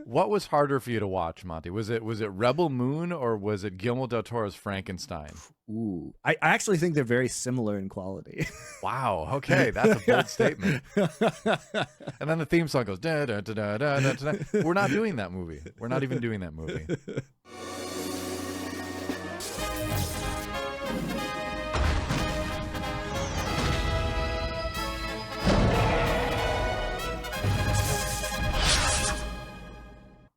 What was harder for you to watch, Monty? Was it Rebel Moon or was it Guillermo del Toro's Frankenstein? Ooh, I actually think they're very similar in quality. Wow. Okay, that's a bold statement. And then the theme song goes da da da da da da. Da. We're not doing that movie. We're not even doing that movie.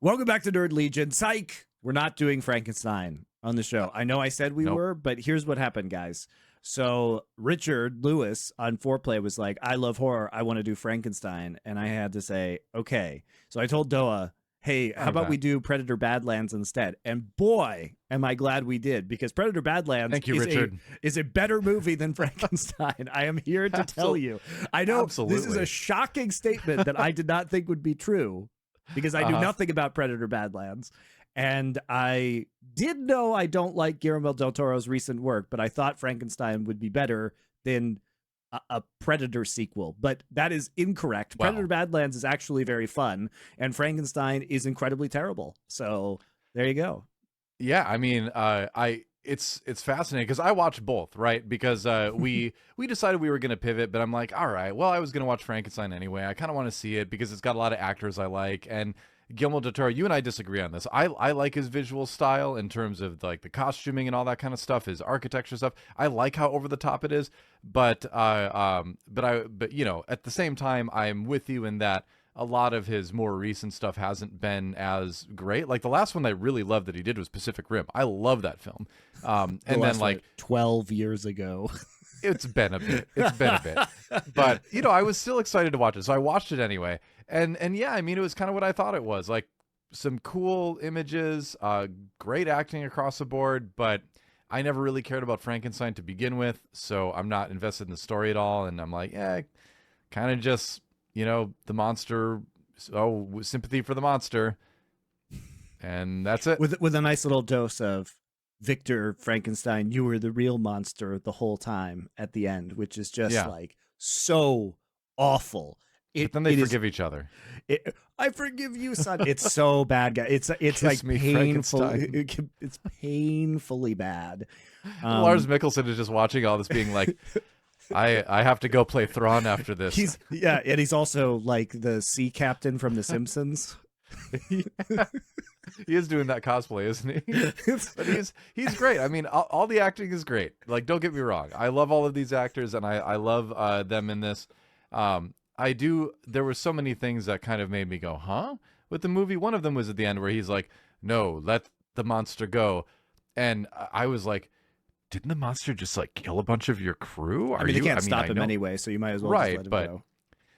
Welcome back to Nerd Legion. Psych! We're not doing Frankenstein on the show. I know I said we were, but here's what happened, guys. So Richard Lewis on Foreplay was like, I love horror. I want to do Frankenstein. And I had to say, okay. So I told DoA, hey, how about we do Predator Badlands instead? And boy, am I glad we did, because Predator Badlands Thank you, Richard. is a better movie than Frankenstein. I am here to tell you. I know this is a shocking statement that I did not think would be true, because I knew nothing about Predator Badlands. And I did know I don't like Guillermo del Toro's recent work, but I thought Frankenstein would be better than a Predator sequel. But that is incorrect. Wow. Predator Badlands is actually very fun, and Frankenstein is incredibly terrible. So there you go. Yeah, I mean, it's fascinating because I watched both, right? Because we decided we were going to pivot, but I'm like, all right, well, I was going to watch Frankenstein anyway. I kind of want to see it because it's got a lot of actors I like. And Guillermo del Toro, you and I disagree on this. I like his visual style in terms of like the costuming and all that kind of stuff, his architecture stuff. I like how over the top it is, but you know, at the same time, I'm with you in that a lot of his more recent stuff hasn't been as great. Like the last one I really loved that he did was Pacific Rim. I love that film. And then like 12 years ago. It's been a bit. But, you know, I was still excited to watch it. So I watched it anyway. And yeah, I mean, it was kind of what I thought it was. Like some cool images, great acting across the board, but I never really cared about Frankenstein to begin with. So I'm not invested in the story at all. And I'm like, yeah, kind of just, you know, the monster. Oh, sympathy for the monster. And that's it. With a nice little dose of Victor Frankenstein, you were the real monster the whole time at the end, which is just like so awful. But then they forgive each other. I forgive you, son. It's so bad, guy. It's like painful. It's painfully bad. Lars Mikkelsen is just watching all this, being like, I have to go play Thrawn after this. And he's also like the sea captain from The Simpsons. He is doing that cosplay, isn't he? But he's great. I mean, all the acting is great. Like, don't get me wrong. I love all of these actors, and I love them in this. I do. There were so many things that kind of made me go, huh? With the movie, one of them was at the end where he's like, no, let the monster go. And I was like, didn't the monster just like kill a bunch of your crew? They can't stop him anyway, so you might as well just let him go.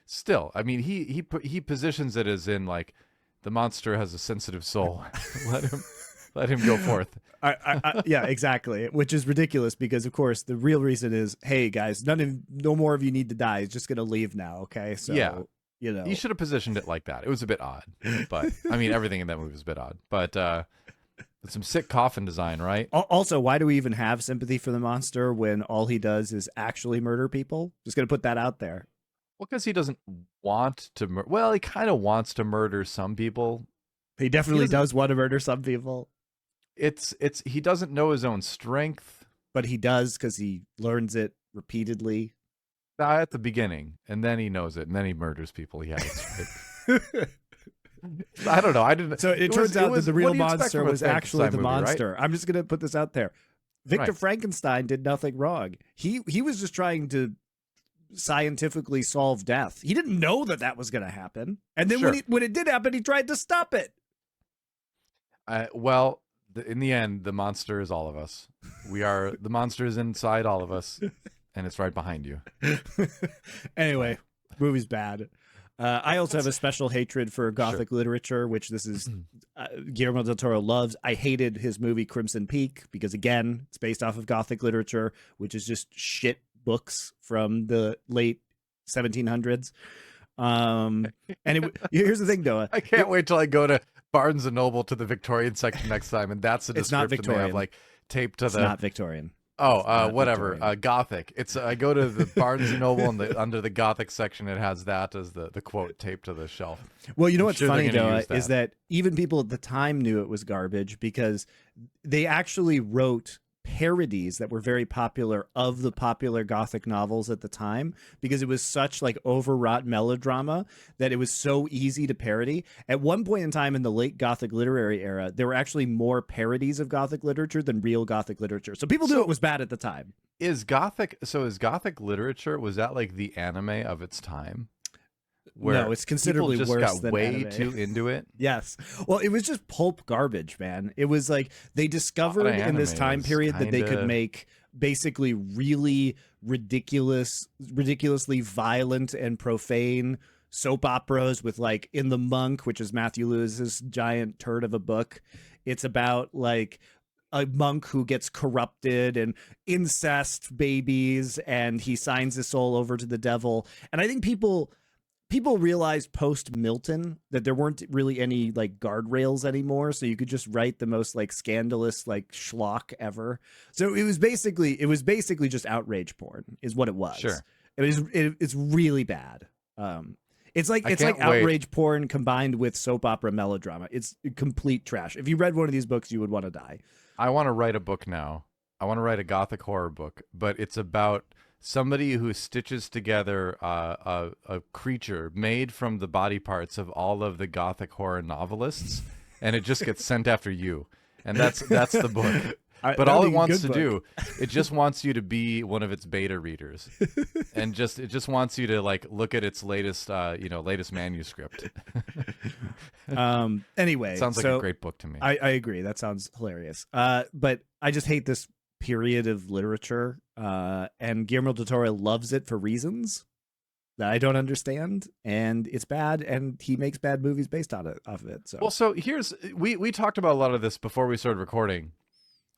Still, I mean, he positions it as in like, the monster has a sensitive soul. let him go forth. Yeah, exactly. Which is ridiculous because, of course, the real reason is, hey guys, no more of you need to die. He's just gonna leave now. Okay, so yeah, you know, you should have positioned it like that. It was a bit odd, but I mean, everything in that movie was a bit odd. But some sick coffin design, right? Also, why do we even have sympathy for the monster when all he does is actually murder people? Just gonna put that out there. Well, because he doesn't want to well, he kind of wants to murder some people. He definitely does want to murder some people. He doesn't know his own strength. But he does, because he learns it repeatedly. At the beginning, and then he knows it, and then he murders people. Yeah, that's right. I don't know. I didn't. So it turns out that the real monster was actually the monster. Right? I'm just going to put this out there. Victor Frankenstein did nothing wrong. He was just trying to scientifically solve death. He didn't know that was going to happen, and then when it did happen, he tried to stop it. Well, in the end, the monster is all of us. The monster is inside all of us, and it's right behind you. Anyway, movie's bad. I also have a special hatred for Gothic literature, which this is Guillermo del Toro loves. I hated his movie Crimson Peak because, again, it's based off of Gothic literature, which is just shit books from the late 1700s. Here's the thing, though. I can't wait till I go to Barnes and Noble to the Victorian section next time, and that's the description they have like taped to It's not Victorian. Whatever. Victorian. Gothic. It's I go to the Barnes and Noble, and under the Gothic section, it has that as the quote taped to the shelf. Well, you know what's sure funny, though, is that even people at the time knew it was garbage because they actually wrote parodies that were very popular of the popular Gothic novels at the time, because it was such like overwrought melodrama that it was so easy to parody. At one point in time in the late Gothic literary era, there were actually more parodies of Gothic literature than real Gothic literature. So people knew it was bad at the time. Is Gothic literature, was that like the anime of its time? Where no, it's considerably people worse just got than way anime. too into it. Yes. Well, it was just pulp garbage, man. It was like they discovered in this time period that they could make basically really ridiculously violent and profane soap operas with like In the Monk, which is Matthew Lewis's giant turd of a book. It's about like a monk who gets corrupted and incest babies, and he signs his soul over to the devil. And I think people realized post Milton that there weren't really any like guardrails anymore, so you could just write the most like scandalous like schlock ever. So it was basically just outrage porn is what it was. Sure. It's really bad. It's like outrage porn combined with soap opera melodrama. It's complete trash. If you read one of these books, you would want to die. I want to write a book now. I want to write a Gothic horror book, but it's about somebody who stitches together a creature made from the body parts of all of the Gothic horror novelists, and it just gets sent after you. And that's the book. But all it wants to do, it just wants you to be one of its beta readers, and it just wants you to like look at its latest manuscript. Anyway, sounds like a great book to me. I agree. That sounds hilarious. But I just hate this period of literature, and Guillermo del Toro loves it for reasons that I don't understand, and it's bad, and he makes bad movies based on it, off of it. So we talked about a lot of this before we started recording.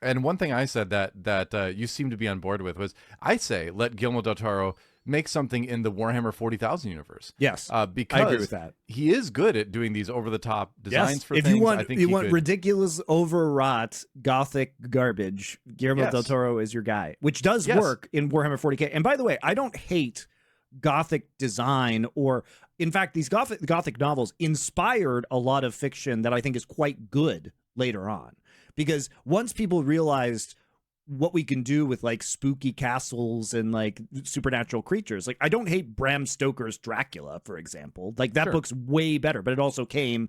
And one thing I said that you seem to be on board with was, I say let Guillermo del Toro make something in the Warhammer 40,000 universe. Yes, because I agree with that. He is good at doing these over-the-top designs for if things. If you want ridiculous, overwrought Gothic garbage, Guillermo del Toro is your guy, which does work in Warhammer 40K. And by the way, I don't hate Gothic design, or in fact, these Gothic novels inspired a lot of fiction that I think is quite good later on. Because once people realized what we can do with like spooky castles and like supernatural creatures, like I don't hate Bram Stoker's Dracula, for example. Like that book's way better, but it also came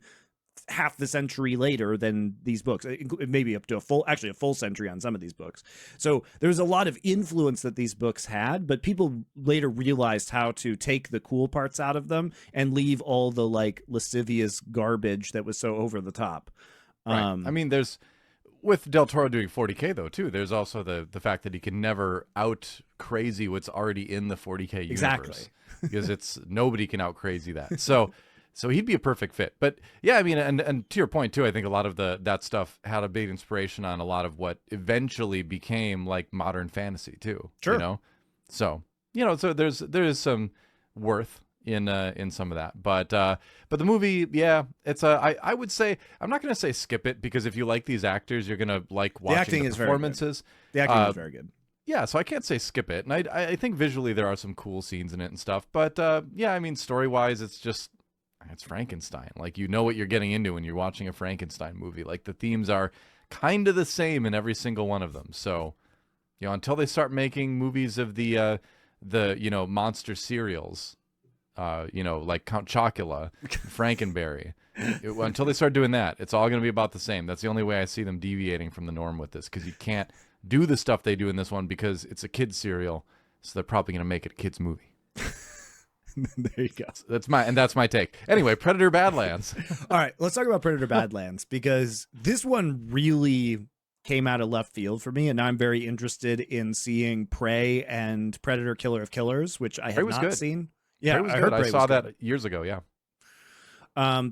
half the century later than these books, maybe up to a full century on some of these books. So there's a lot of influence that these books had, but people later realized how to take the cool parts out of them and leave all the like lascivious garbage that was so over the top. Right. I mean, with Del Toro doing 40K though too, there's also the fact that he can never out crazy what's already in the 40K universe. Exactly. Because nobody can out crazy that. So he'd be a perfect fit. But yeah, I mean, and to your point too, I think a lot of that stuff had a big inspiration on a lot of what eventually became like modern fantasy too. Sure. You know? So there is some worth in some of that, but the movie, it's I would say, I'm not going to say skip it, because if you like these actors, you're going to like watching the performances. The acting is very good. Yeah, so I can't say skip it, and I think visually there are some cool scenes in it and stuff, but yeah, I mean, story wise, it's Frankenstein. Like, you know what you're getting into when you're watching a Frankenstein movie. Like, the themes are kind of the same in every single one of them. So, until they start making movies of the monster cereals, like Count Chocula, Frankenberry. Until they start doing that, it's all going to be about the same. That's the only way I see them deviating from the norm with this, because you can't do the stuff they do in this one because it's a kid's cereal, so they're probably going to make it a kid's movie. There you go. That's my take. Anyway, Predator Badlands. All right, let's talk about Predator Badlands, because this one really came out of left field for me, and now I'm very interested in seeing Prey and Predator Killer of Killers, which I have not seen. Yeah, I saw that years ago. Yeah.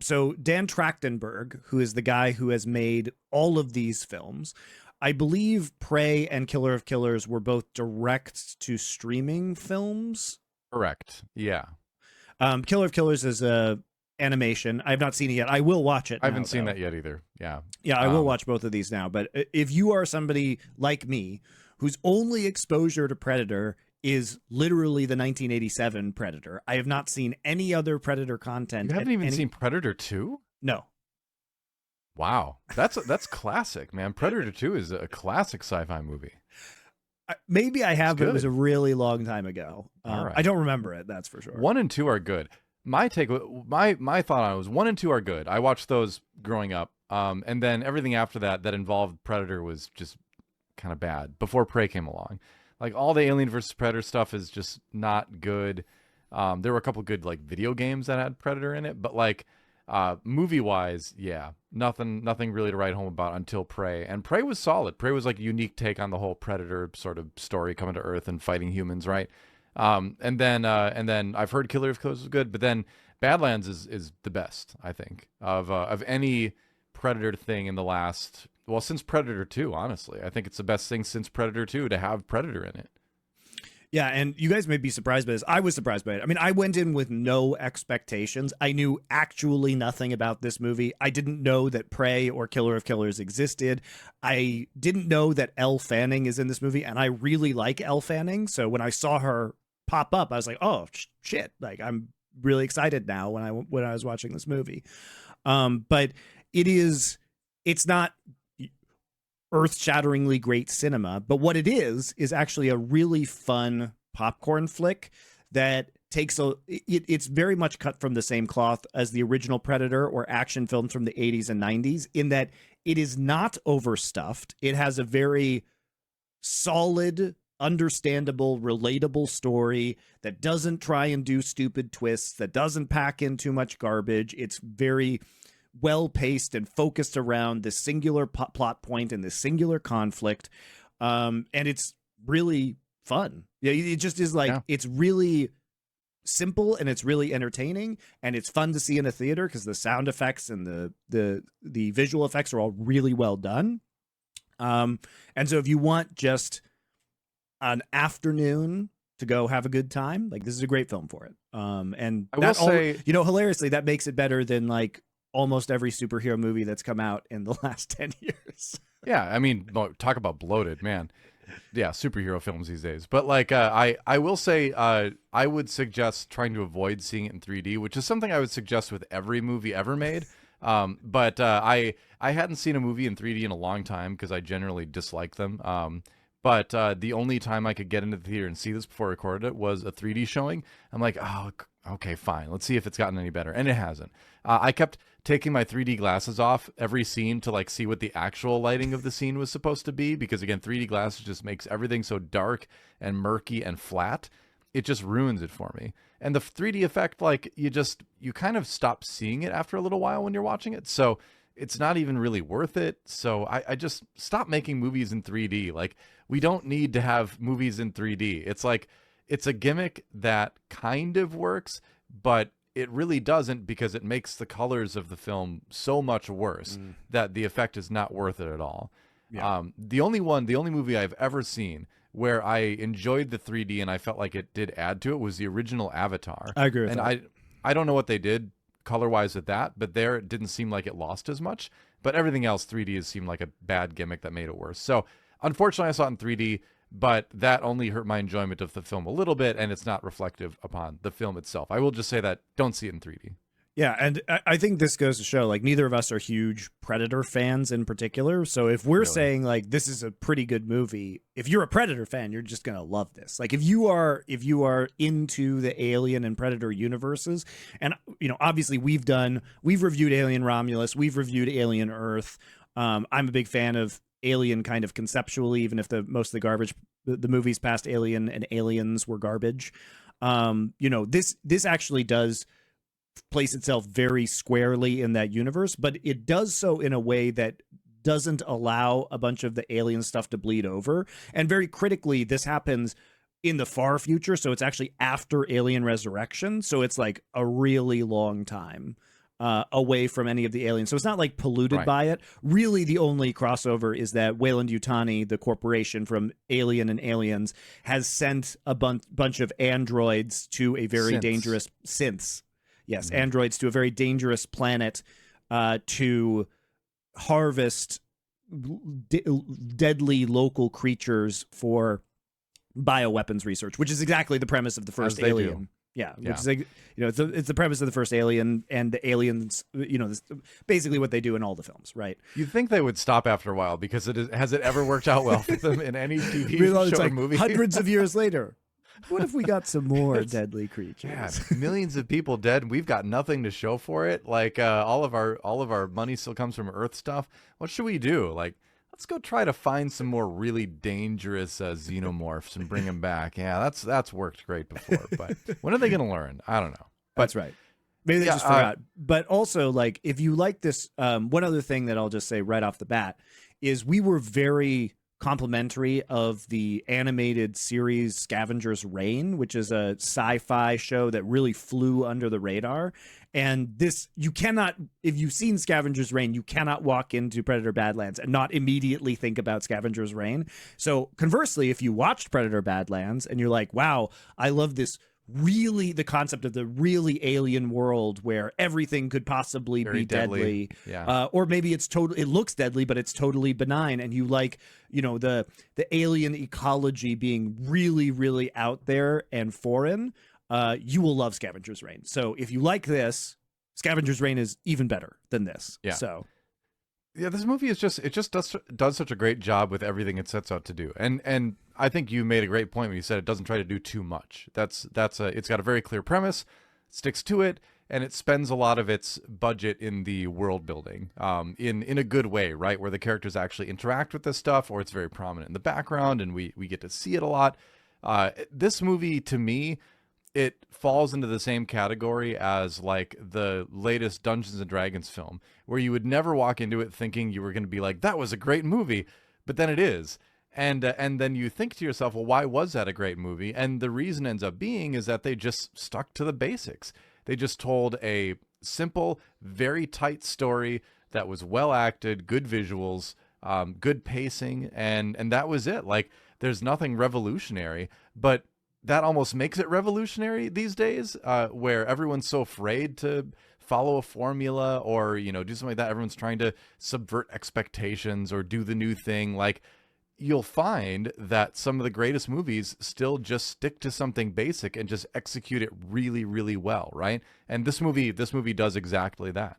So Dan Trachtenberg, who is the guy who has made all of these films, I believe Prey and Killer of Killers were both direct to streaming films. Correct. Yeah. Killer of Killers is a animation. I have not seen it yet. I will watch it. I haven't seen that yet either. Yeah. Yeah, I will watch both of these now. But if you are somebody like me whose only exposure to Predator is literally the 1987 Predator. I have not seen any other Predator content. You haven't even seen Predator 2? No. Wow. That's classic, man. Predator 2 is a classic sci-fi movie. Maybe I have, but it was a really long time ago. Right. I don't remember it, that's for sure. 1 and 2 are good. My thought on it was 1 and 2 are good. I watched those growing up. And then everything after that involved Predator was just kind of bad before Prey came along. Like all the Alien versus Predator stuff is just not good. There were a couple good like video games that had Predator in it, but like movie wise, yeah, nothing really to write home about until Prey. And Prey was solid. Prey was like a unique take on the whole Predator sort of story coming to Earth and fighting humans, right? And then I've heard Killer of Killers was good, but then Badlands is the best, I think, of any Predator thing in the last, well, since Predator 2, honestly. I think it's the best thing since Predator 2 to have Predator in it. Yeah, and you guys may be surprised by this. I was surprised by it. I mean, I went in with no expectations. I knew actually nothing about this movie. I didn't know that Prey or Killer of Killers existed. I didn't know that Elle Fanning is in this movie, and I really like Elle Fanning. So when I saw her pop up, I was like, oh, shit. Like, I'm really excited now when I was watching this movie. But it's not earth-shatteringly great cinema, but what it is actually a really fun popcorn flick that takes it's very much cut from the same cloth as the original Predator or action films from the 80s and 90s, in that it is not overstuffed. It has a very solid, understandable, relatable story that doesn't try and do stupid twists, that doesn't pack in too much garbage. It's very well-paced and focused around this singular plot point and this singular conflict. And it's really fun. Yeah, it just is like, It's really simple and it's really entertaining and it's fun to see in a theater because the sound effects and the visual effects are all really well done. And so if you want just an afternoon to go have a good time, like, this is a great film for it. And I will say, hilariously, that makes it better than like almost every superhero movie that's come out in the last 10 years. Yeah, I mean, talk about bloated, man. Yeah, superhero films these days. But like, I will say, I would suggest trying to avoid seeing it in 3D, which is something I would suggest with every movie ever made. But I hadn't seen a movie in 3D in a long time because I generally dislike them. But the only time I could get into the theater and see this before I recorded it was a 3D showing. I'm like, oh, okay, fine. Let's see if it's gotten any better. And it hasn't. I kept taking my 3D glasses off every scene to like see what the actual lighting of the scene was supposed to be. Because again, 3D glasses just makes everything so dark and murky and flat. It just ruins it for me. And the 3D effect, like you kind of stop seeing it after a little while when you're watching it. So it's not even really worth it. So I just stop making movies in 3D. Like, we don't need to have movies in 3D. It's like, it's a gimmick that kind of works, but it really doesn't, because it makes the colors of the film so much worse that the effect is not worth it at all. Yeah. The only movie I've ever seen where I enjoyed the 3D and I felt like it did add to it was the original Avatar. I agree with that. And I don't know what they did color-wise with that, but there it didn't seem like it lost as much. But everything else, 3D has seemed like a bad gimmick that made it worse. So unfortunately, I saw it in 3D, but that only hurt my enjoyment of the film a little bit, and it's not reflective upon the film itself. I will just say that, don't see it in 3D. Yeah, and I think this goes to show, like, neither of us are huge Predator fans in particular. So if we're saying, like, this is a pretty good movie, if you're a Predator fan, you're just going to love this. Like, if you are into the Alien and Predator universes, and, obviously we've reviewed Alien Romulus, we've reviewed Alien Earth. I'm a big fan of Alien kind of conceptually, even if most of the garbage, the movies past Alien and Aliens were garbage. This actually does place itself very squarely in that universe, but it does so in a way that doesn't allow a bunch of the alien stuff to bleed over. And very critically, this happens in the far future, so it's actually after Alien Resurrection, so it's like a really long time away from any of the aliens. So it's not like polluted by it. Really, the only crossover is that Weyland-Yutani, the corporation from Alien and Aliens, has sent a bunch of androids to a very dangerous synths. Yes, androids to a very dangerous planet to harvest deadly local creatures for bioweapons research, which is exactly the premise of the first Alien. Yeah, which is like, it's the premise of the first Alien, and the aliens, this, basically what they do in all the films, right? You'd think they would stop after a while, because has it ever worked out well for them in any TV show or movie? Hundreds of years later, what if we got some more deadly creatures? Yeah, millions of people dead. We've got nothing to show for it. Like all of our money still comes from Earth stuff. What should we do? Like, let's go try to find some more really dangerous xenomorphs and bring them back. Yeah, that's worked great before. But when are they going to learn? I don't know. But, that's right. Maybe they just forgot. But also, like, if you like this, one other thing that I'll just say right off the bat is we were very complimentary of the animated series Scavenger's Reign, which is a sci-fi show that really flew under the radar. And this, you cannot, if you've seen Scavenger's Reign, you cannot walk into Predator Badlands and not immediately think about Scavenger's Reign. So conversely, if you watched Predator Badlands and you're like, wow, I love this, really the concept of the really alien world where everything could possibly be deadly. Yeah. Or maybe it looks deadly, but it's totally benign. And you like, the alien ecology being really, really out there and foreign, you will love Scavenger's Reign. So if you like this, Scavenger's Reign is even better than this. Yeah. So yeah, this movie is just does such a great job with everything it sets out to do. And I think you made a great point when you said it doesn't try to do too much. It's got a very clear premise, sticks to it, and it spends a lot of its budget in the world building, in a good way, right? Where the characters actually interact with this stuff, or it's very prominent in the background, and we get to see it a lot. This movie, to me, it falls into the same category as like the latest Dungeons and Dragons film, where you would never walk into it thinking you were going to be like, that was a great movie, but then it is. And then you think to yourself, well, why was that a great movie? And the reason ends up being is that they just stuck to the basics. They just told a simple, very tight story that was well acted, good visuals, good pacing, and that was it. Like, there's nothing revolutionary, but that almost makes it revolutionary these days, where everyone's so afraid to follow a formula or, do something like that. Everyone's trying to subvert expectations or do the new thing. Like, you'll find that some of the greatest movies still just stick to something basic and just execute it really, really well, right? And this movie does exactly that.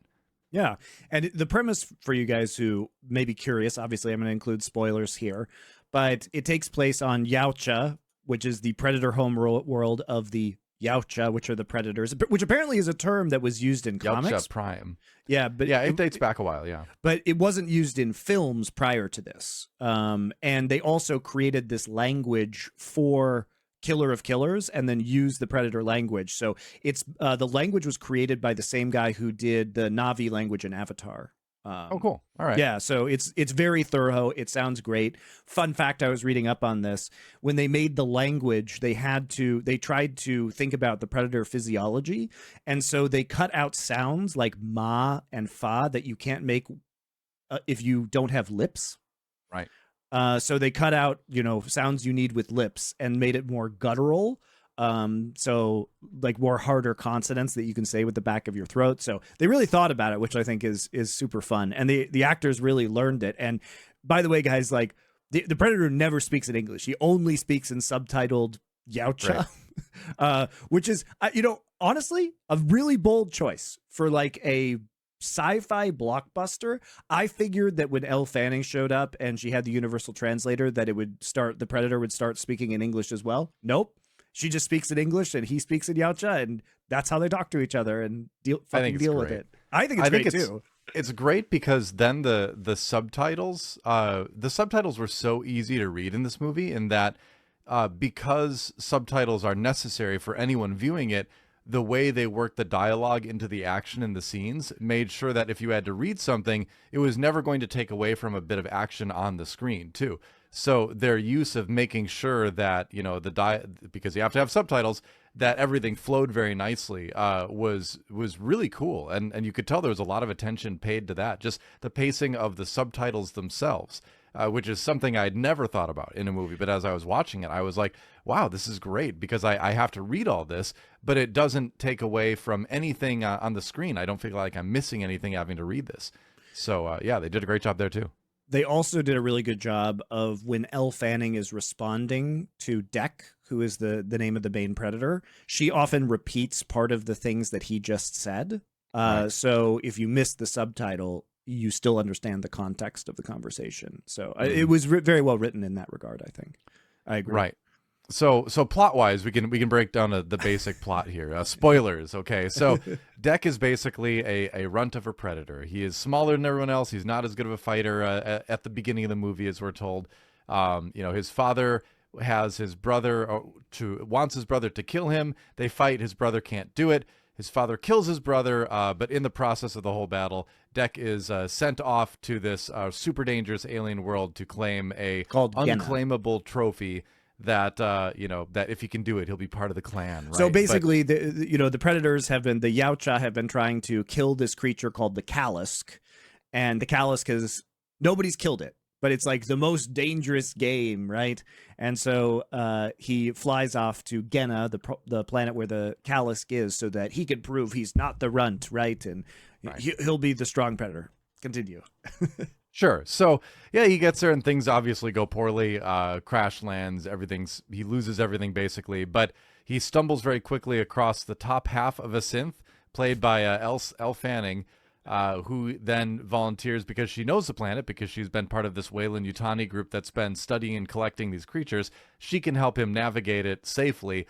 Yeah. And the premise, for you guys who may be curious, obviously I'm going to include spoilers here, but it takes place on Yautja, which is the predator home world of the Yautja, which are the predators, which apparently is a term that was used in comics. Yautja Prime. Yeah, but yeah, it dates back a while, yeah. But it wasn't used in films prior to this. And they also created this language for Killer of Killers and then used the predator language. So it's the language was created by the same guy who did the Na'vi language in Avatar. Oh, cool. All right. Yeah, so it's very thorough. It sounds great. Fun fact, I was reading up on this. When they made the language, they tried to think about the predator physiology, and so they cut out sounds like ma and fa that you can't make if you don't have lips. Right. So they cut out, sounds you need with lips and made it more guttural. So like more harder consonants that you can say with the back of your throat. So they really thought about it, which I think is super fun. And the actors really learned it. And by the way, guys, like the Predator never speaks in English. He only speaks in subtitled Yautja, right. Which is, honestly, a really bold choice for like a sci-fi blockbuster. I figured that when Elle Fanning showed up and she had the universal translator, that the Predator would start speaking in English as well. Nope. She just speaks in English and he speaks in Yautja, and that's how they talk to each other and deal with it. I think it's great too. It's great because then the subtitles were so easy to read in this movie, in that because subtitles are necessary for anyone viewing it, the way they worked the dialogue into the action in the scenes made sure that if you had to read something, it was never going to take away from a bit of action on the screen too. So their use of making sure that, because you have to have subtitles, that everything flowed very nicely was really cool. And you could tell there was a lot of attention paid to that, just the pacing of the subtitles themselves, which is something I'd never thought about in a movie. But as I was watching it, I was like, wow, this is great, because I have to read all this, but it doesn't take away from anything on the screen. I don't feel like I'm missing anything having to read this. So, yeah, they did a great job there too. They also did a really good job of when Elle Fanning is responding to Deck, who is the name of the Bane Predator, she often repeats part of the things that he just said. Right. So if you miss the subtitle, you still understand the context of the conversation. So it was very well written in that regard, I think. I agree. Right. So plot wise, we can break down the basic plot here. Spoilers, okay? So Deck is basically a runt of a predator. He is smaller than everyone else. He's not as good of a fighter at the beginning of the movie, as we're told. His father has his brother wants his brother to kill him. They fight. His brother can't do it. His father kills his brother, but in the process of the whole battle, Deck is sent off to this super dangerous alien world to claim a unclaimable trophy that that if he can do it, he'll be part of the clan. Right? So basically, the predators the Yautja have been trying to kill this creature called the Kalisk, and the Kalisk nobody's killed it, but it's like the most dangerous game, right? And so he flies off to Genna, the planet where the Kalisk is, so that he can prove he's not the runt, right? And he'll be the strong predator. Continue. Sure. So yeah, he gets there and things obviously go poorly. Crash lands. He loses everything basically, but he stumbles very quickly across the top half of a synth played by Elle Fanning, who then volunteers because she knows the planet, because she's been part of this Weyland-Yutani group that's been studying and collecting these creatures. She can help him navigate it safely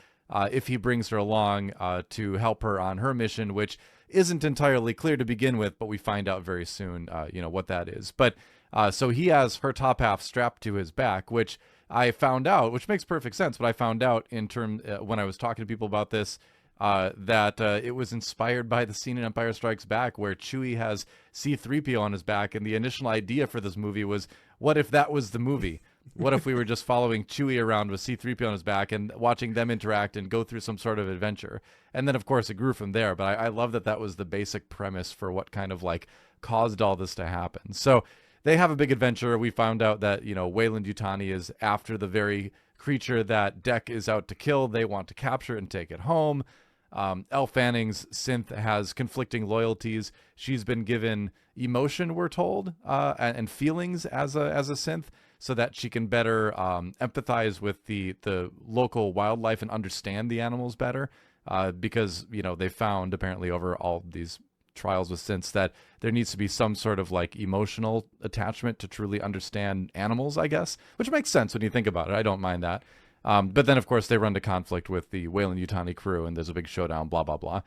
if he brings her along to help her on her mission, which isn't entirely clear to begin with, but we find out very soon, what that is. But so he has her top half strapped to his back, which I found out, which makes perfect sense. But I found out when I was talking to people about this, that it was inspired by the scene in Empire Strikes Back where Chewie has C-3PO on his back, and the initial idea for this movie was, what if that was the movie? What if we were just following Chewie around with C-3PO on his back and watching them interact and go through some sort of adventure? And then, of course, it grew from there. But I love that was the basic premise for what kind of caused all this to happen. So they have a big adventure. We found out that, Weyland-Yutani is after the very creature that Deck is out to kill. They want to capture it and take it home. Elle Fanning's synth has conflicting loyalties. She's been given emotion, we're told, and feelings as a synth, so that she can better empathize with the local wildlife and understand the animals better, because they found apparently over all these trials with synths that there needs to be some sort of emotional attachment to truly understand animals, I guess, which makes sense when you think about it. I don't mind that. But then, of course, they run to conflict with the Weyland-Yutani crew, and there's a big showdown, blah, blah, blah.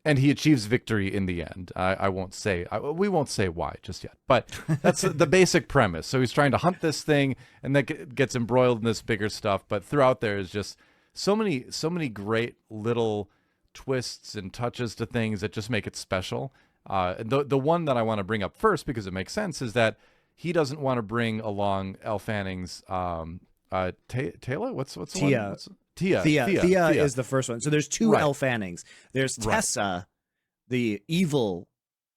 And he achieves victory in the end. We won't say why just yet, but that's the basic premise. So he's trying to hunt this thing, and that gets embroiled in this bigger stuff. But throughout there is just so many great little twists and touches to things that just make it special. The one that I want to bring up first, because it makes sense, is that he doesn't want to bring along Elle Fanning's Taylor? What's the Tia. one? Thea is the first one. So there's two Right. Elle Fannings. There's Tessa, the evil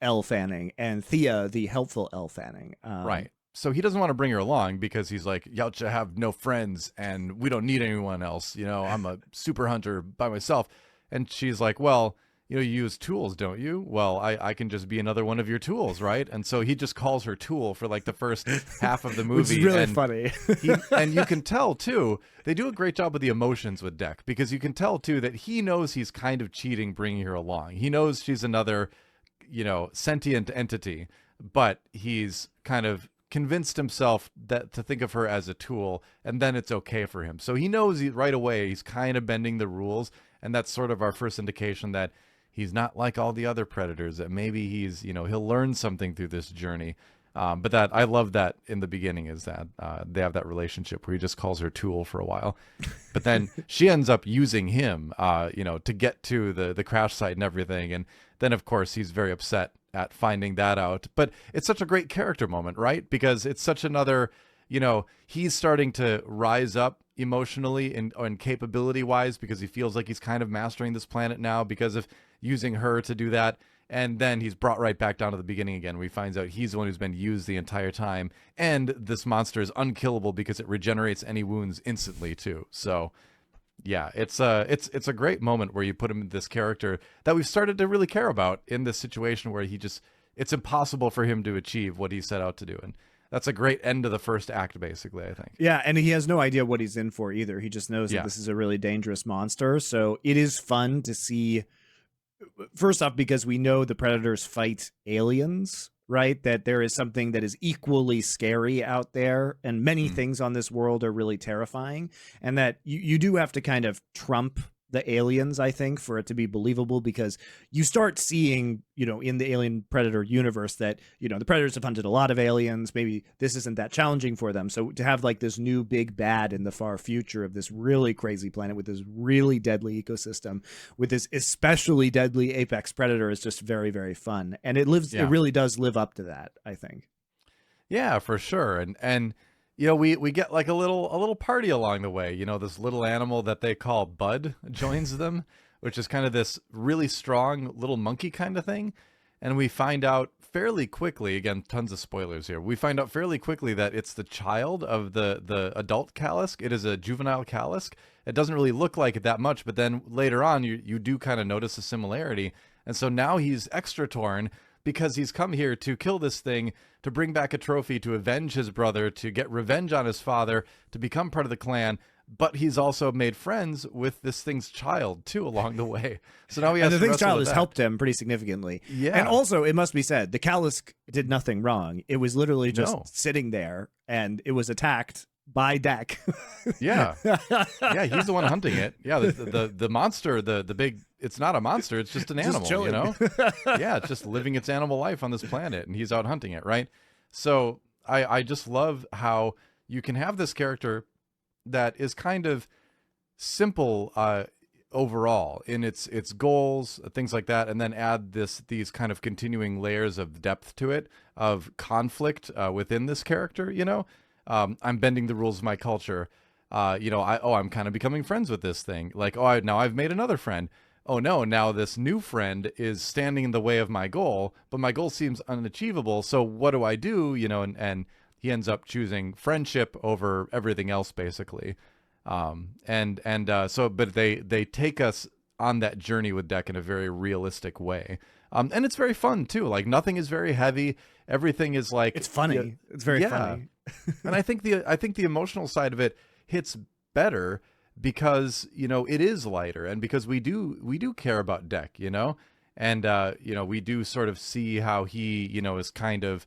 Elle Fanning, and Thea, the helpful Elle Fanning. Right. So he doesn't want to bring her along because he's like, Yautja have no friends and we don't need anyone else. I'm a super hunter by myself. And she's like, well, you use tools, don't you? Well, I can just be another one of your tools, right? And so he just calls her tool for the first half of the movie. Which is really funny. And you can tell, too, they do a great job with the emotions with Deck, because you can tell, too, that he knows he's kind of cheating bringing her along. He knows she's another, sentient entity, but he's kind of convinced himself that to think of her as a tool, and then it's okay for him. So he knows right away he's kind of bending the rules, and that's sort of our first indication that he's not like all the other predators, that maybe he's, he'll learn something through this journey. But that I love that in the beginning is that they have that relationship where he just calls her tool for a while. But then she ends up using him, to get to the crash site and everything. And then, of course, he's very upset at finding that out. But it's such a great character moment, right? Because it's such another, he's starting to rise up emotionally and capability wise, because he feels like he's kind of mastering this planet now because of using her to do that. And then he's brought right back down to the beginning again, where he finds out he's the one who's been used the entire time, and this monster is unkillable because it regenerates any wounds instantly too. So yeah, it's a great moment where you put him in this character that we've started to really care about in this situation where it's impossible for him to achieve what he set out to do. And that's a great end to the first act, basically, I think. Yeah, and he has no idea what he's in for either. He just knows that this is a really dangerous monster. So it is fun to see, first off, because we know the predators fight aliens, right? That there is something that is equally scary out there, and many things on this world are really terrifying, and that you do have to kind of trump the aliens, I think, for it to be believable, because you start seeing, in the Alien Predator universe that, the Predators have hunted a lot of aliens. Maybe this isn't that challenging for them. So to have like this new big bad in the far future of this really crazy planet with this really deadly ecosystem, with this especially deadly apex predator, is just very, very fun. And it really does live up to that, I think. Yeah, for sure. And we get like a little party along the way. This little animal that they call Bud joins them, which is kind of this really strong little monkey kind of thing. And we find out fairly quickly, again, tons of spoilers here. We find out fairly quickly that it's the child of the adult Callisk. It is a juvenile Callisk. It doesn't really look like it that much, but then later on, you do kind of notice a similarity. And so now he's extra torn, because he's come here to kill this thing, to bring back a trophy, to avenge his brother, to get revenge on his father, to become part of the clan. But he's also made friends with this thing's child too along the way. So now he has and the to thing's child has that. helped him pretty significantly. Yeah. And also, it must be said, the Callisk did nothing wrong. It was literally just sitting there, and it was attacked by Deck. Yeah. Yeah, he's the one hunting it. Yeah, the monster, the big, it's not a monster, it's just an animal, Yeah, it's just living its animal life on this planet, and he's out hunting it, right? So I just love how you can have this character that is kind of simple overall in its goals, things like that, and then add these kind of continuing layers of depth to it, of conflict within this character, I'm bending the rules of my culture. I'm kind of becoming friends with this thing. Like, now I've made another friend. Oh no, now this new friend is standing in the way of my goal, but my goal seems unachievable. So what do I do? And he ends up choosing friendship over everything else, basically. But they take us on that journey with Deck in a very realistic way. And it's very fun too. Like, nothing is very heavy. Everything is like, it's funny. It's very funny. And I think the emotional side of it hits better because, it is lighter, and because we do care about Deck, and we do sort of see how he, is kind of,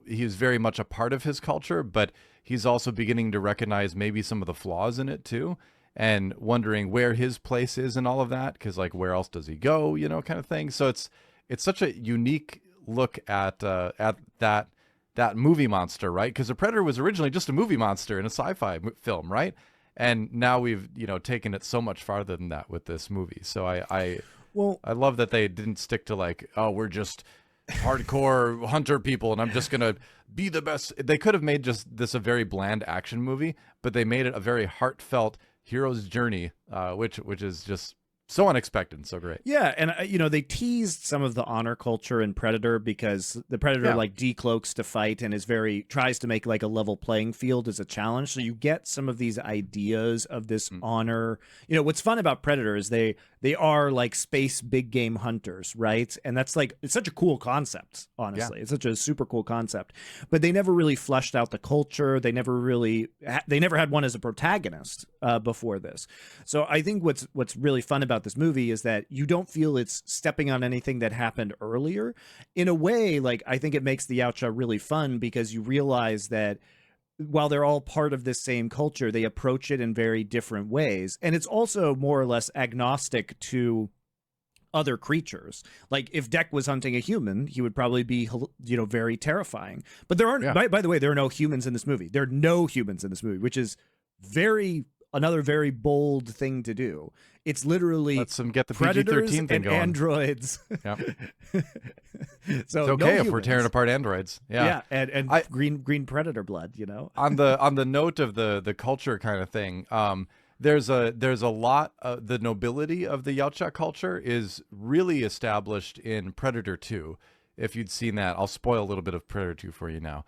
he's very much a part of his culture, but he's also beginning to recognize maybe some of the flaws in it too, and wondering where his place is in all of that, because like, where else does he go, kind of thing. So it's such a unique look at that movie monster, right? Because the Predator was originally just a movie monster in a sci-fi film, right? And now we've taken it so much farther than that with this movie. So I love that they didn't stick to like, oh, we're just hardcore hunter people and I'm just gonna be the best. They could have made just this a very bland action movie, but they made it a very heartfelt hero's journey, which is just so unexpected and so great. Yeah, and they teased some of the honor culture in Predator, because the Predator like decloaks to fight and tries to make like a level playing field as a challenge. So you get some of these ideas of this honor. What's fun about Predator is they are like space big game hunters, right? And that's like, it's such a cool concept, honestly. It's such a super cool concept. But they never really fleshed out the culture. They never had one as a protagonist before this. So I think what's really fun about this movie is that you don't feel it's stepping on anything that happened earlier. In a way, like, I think it makes the Yautja really fun, because you realize that while they're all part of this same culture, they approach it in very different ways. And it's also more or less agnostic to other creatures. Like, if Deck was hunting a human, he would probably be, very terrifying. But there aren't, by the way, there are no humans in this movie. There are no humans in this movie, which is another very bold thing to do. It's literally lets them get the predators PG-13 thing and going. Androids. Yeah. So it's okay if we're tearing apart androids. Yeah, and green predator blood. On the note of the culture kind of thing, there's a lot. The nobility of the Yautja culture is really established in Predator 2. If you'd seen that, I'll spoil a little bit of Predator 2 for you now.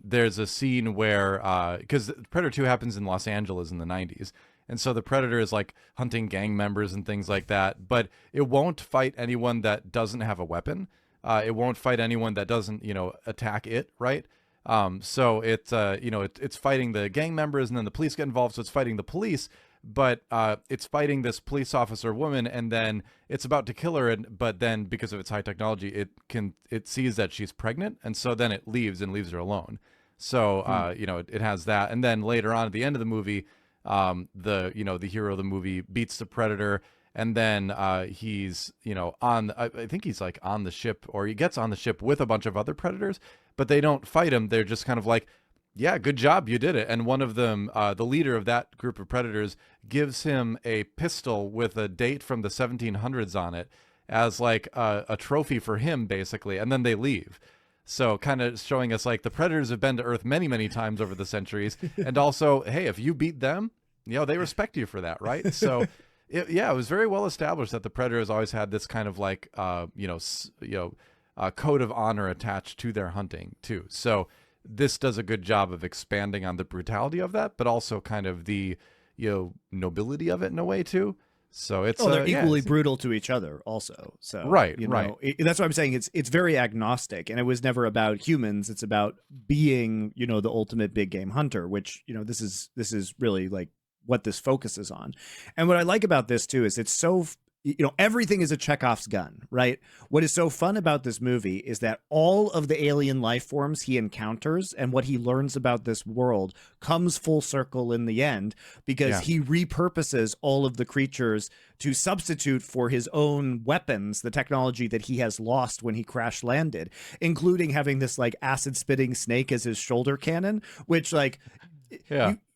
There's a scene where, because Predator 2 happens in Los Angeles in the 90s, and so the Predator is like hunting gang members and things like that, but it won't fight anyone that doesn't have a weapon. It won't fight anyone that doesn't, attack it, right? So it's fighting the gang members, and then the police get involved. So it's fighting the police, but it's fighting this police officer woman, and then it's about to kill her. But then because of its high technology, it sees that she's pregnant, and so then it leaves her alone. So it has that, and then later on at the end of the movie, the hero of the movie beats the predator. And then he's, I think he's like on the ship, or he gets on the ship with a bunch of other predators, but they don't fight him. They're just kind of like, yeah, good job, you did it. And one of them, the leader of that group of predators, gives him a pistol with a date from the 1700s on it as like a trophy for him, basically. And then they leave. So kind of showing us like the predators have been to Earth many, many times over the centuries. And also, hey, if you beat them, they respect you for that, right? So... It was very well established that the predators always had this kind of like, code of honor attached to their hunting too. So this does a good job of expanding on the brutality of that, but also kind of the, nobility of it in a way too. So it's they're equally brutal to each other also. So right. That's what I'm saying. It's very agnostic, and it was never about humans. It's about being, the ultimate big game hunter, which, this is really like what this focuses on. And what I like about this too is it's so, everything is a Chekhov's gun, right? What is so fun about this movie is that all of the alien life forms he encounters and what he learns about this world comes full circle in the end, because he repurposes all of the creatures to substitute for his own weapons, the technology that he has lost when he crash landed, including having this like acid spitting snake as his shoulder cannon, which like,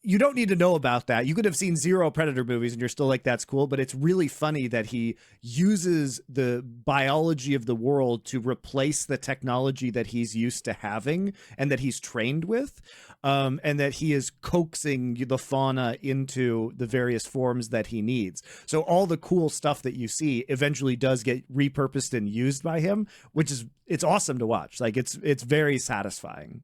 you don't need to know about that. You could have seen 0 Predator movies and you're still like, that's cool. But it's really funny that he uses the biology of the world to replace the technology that he's used to having and that he's trained with. And that he is coaxing the fauna into the various forms that he needs. So all the cool stuff that you see eventually does get repurposed and used by him, it's awesome to watch. Like it's very satisfying.